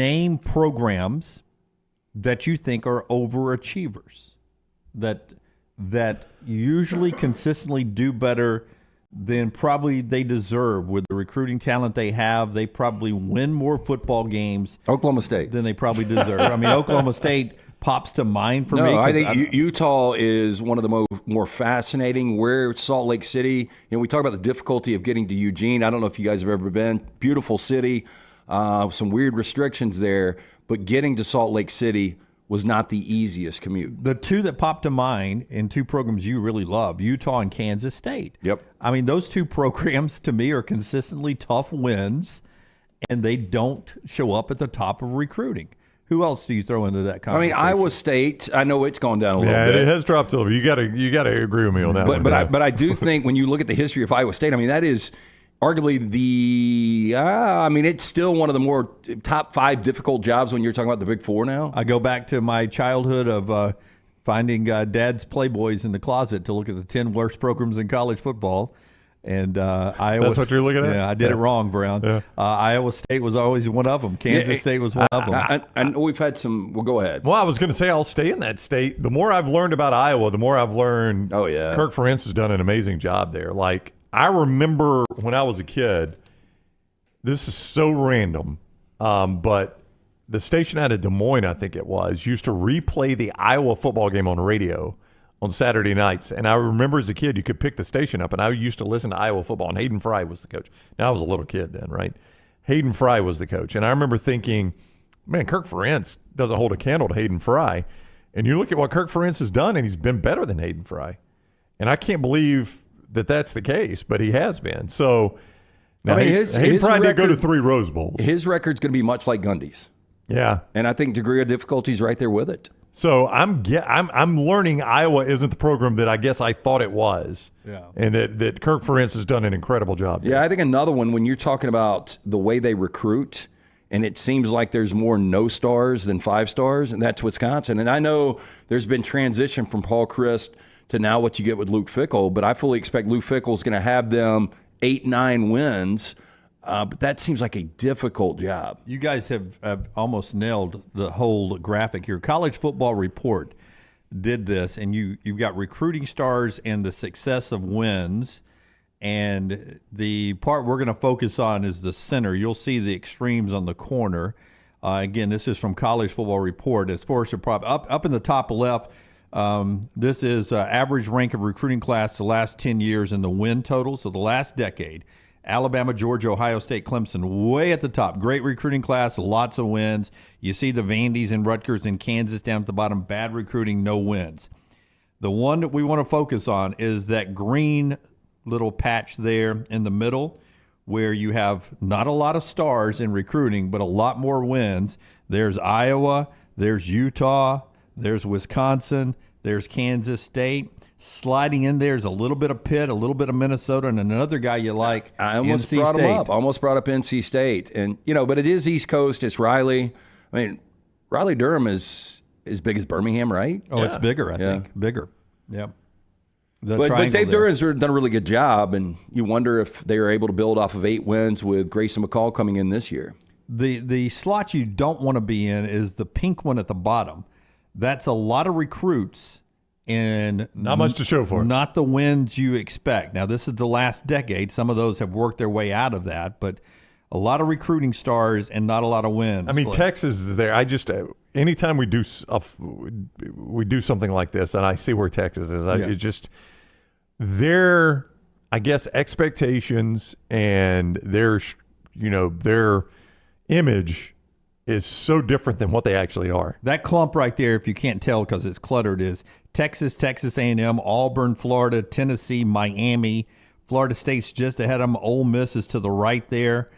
name programs that you think are overachievers, that usually consistently do better than probably they deserve with the recruiting talent they have. They probably win more football games. Oklahoma State. Than they probably deserve. I mean, Oklahoma State pops to mind for me. No, I think Utah is one of the more fascinating. Where Salt Lake City, we talk about the difficulty of getting to Eugene. I don't know if you guys have ever been. Beautiful city, some weird restrictions there, but getting to Salt Lake City was not the easiest commute. The two that pop to mind in two programs you really love, Utah and Kansas State. Yep. I mean, those two programs to me are consistently tough wins, and they don't show up at the top of recruiting. Who else do you throw into that conversation? I mean, Iowa State, I know it's gone down a little bit. Yeah, it has dropped a little bit. You got to agree with me on that one. But I do think when you look at the history of Iowa State, I mean, that is arguably it's still one of the more top 5 difficult jobs when you're talking about the Big Four now. I go back to my childhood of finding Dad's Playboys in the closet to look at the 10 worst programs in college football. And Iowa. That's what you're looking at? Yeah, I did it wrong, Brown. Yeah. Iowa State was always one of them. Kansas State was one of them. And we've had some. Well, go ahead. Well, I was going to say I'll stay in that state. The more I've learned about Iowa, the more I've learned. Oh, yeah. Kirk Ferentz has done an amazing job there. Like, I remember when I was a kid, this is so random, but the station out of Des Moines, I think it was, used to replay the Iowa football game on radio on Saturday nights. And I remember as a kid, you could pick the station up, and I used to listen to Iowa football, and Hayden Fry was the coach. Now, I was a little kid then, right? Hayden Fry was the coach. And I remember thinking, man, Kirk Ferentz doesn't hold a candle to Hayden Fry. And you look at what Kirk Ferentz has done, and he's been better than Hayden Fry. And I can't believe that that's the case, but he has been. So now Hayden Fry did go to 3 Rose Bowls. His record's going to be much like Gundy's. Yeah. And I think degree of difficulty is right there with it. So I'm learning Iowa isn't the program that I guess I thought it was. Yeah. And that Kirk Ferentz has done an incredible job. Yeah, I think another one, when you're talking about the way they recruit, and it seems like there's more no stars than 5 stars, and that's Wisconsin. And I know there's been transition from Paul Chryst to now what you get with Luke Fickell, but I fully expect Luke Fickell is going to have them 8-9 wins. But that seems like a difficult job. You guys have almost nailed the whole graphic here. College Football Report did this, and you've got recruiting stars and the success of wins. And the part we're going to focus on is the center. You'll see the extremes on the corner. Again, this is from College Football Report. As far as up in the top left, this is average rank of recruiting class the last 10 years in the win total. So the last decade. Alabama, Georgia, Ohio State, Clemson, way at the top. Great recruiting class, lots of wins. You see the Vandy's and Rutgers and Kansas down at the bottom. Bad recruiting, no wins. The one that we want to focus on is that green little patch there in the middle where you have not a lot of stars in recruiting, but a lot more wins. There's Iowa, there's Utah, there's Wisconsin, there's Kansas State. Sliding in there is a little bit of Pitt, a little bit of Minnesota, and another guy you like, I almost NC brought State. him up. I almost brought up NC State. And, but it is East Coast. It's Riley. I mean, Raleigh-Durham is as big as Birmingham, right? Oh, yeah. It's bigger, I think. Bigger. Yep. But Dave Durham's done a really good job, and you wonder if they are able to build off of 8 wins with Grayson McCall coming in this year. The slot you don't want to be in is the pink one at the bottom. That's a lot of recruits. And not much to show for it. Not the wins you expect. Now, this is the last decade. Some of those have worked their way out of that, but a lot of recruiting stars and not a lot of wins. I mean, Texas is there. I just anytime we do something like this, and I see where Texas is, it's just their, I guess, expectations and their image is so different than what they actually are. That clump right there, if you can't tell because it's cluttered, is Texas, Texas A&M, Auburn, Florida, Tennessee, Miami. Florida State's just ahead of them. Ole Miss is to the right there.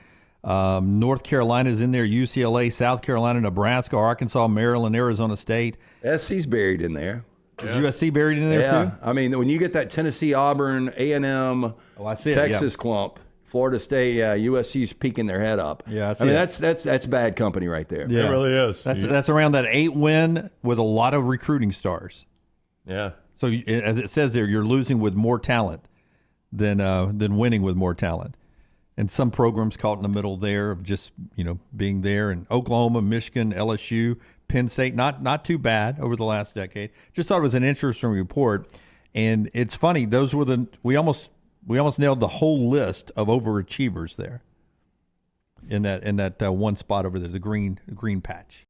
North Carolina's in there. UCLA, South Carolina, Nebraska, Arkansas, Maryland, Arizona State. SC's buried in there. Is USC buried in there too? I mean, when you get that Tennessee, Auburn, A&M, Texas clump, Florida State, USC's peeking their head up. Yeah, I mean that's bad company right there. Yeah, it really is. That's around that 8 win with a lot of recruiting stars. Yeah. So as it says there, you're losing with more talent than winning with more talent. and some programs caught in the middle there of just, being there. And Oklahoma, Michigan, LSU, Penn State, not too bad over the last decade. Just thought it was an interesting report. And it's funny, those were we almost nailed the whole list of overachievers there in that one spot over there, the green patch.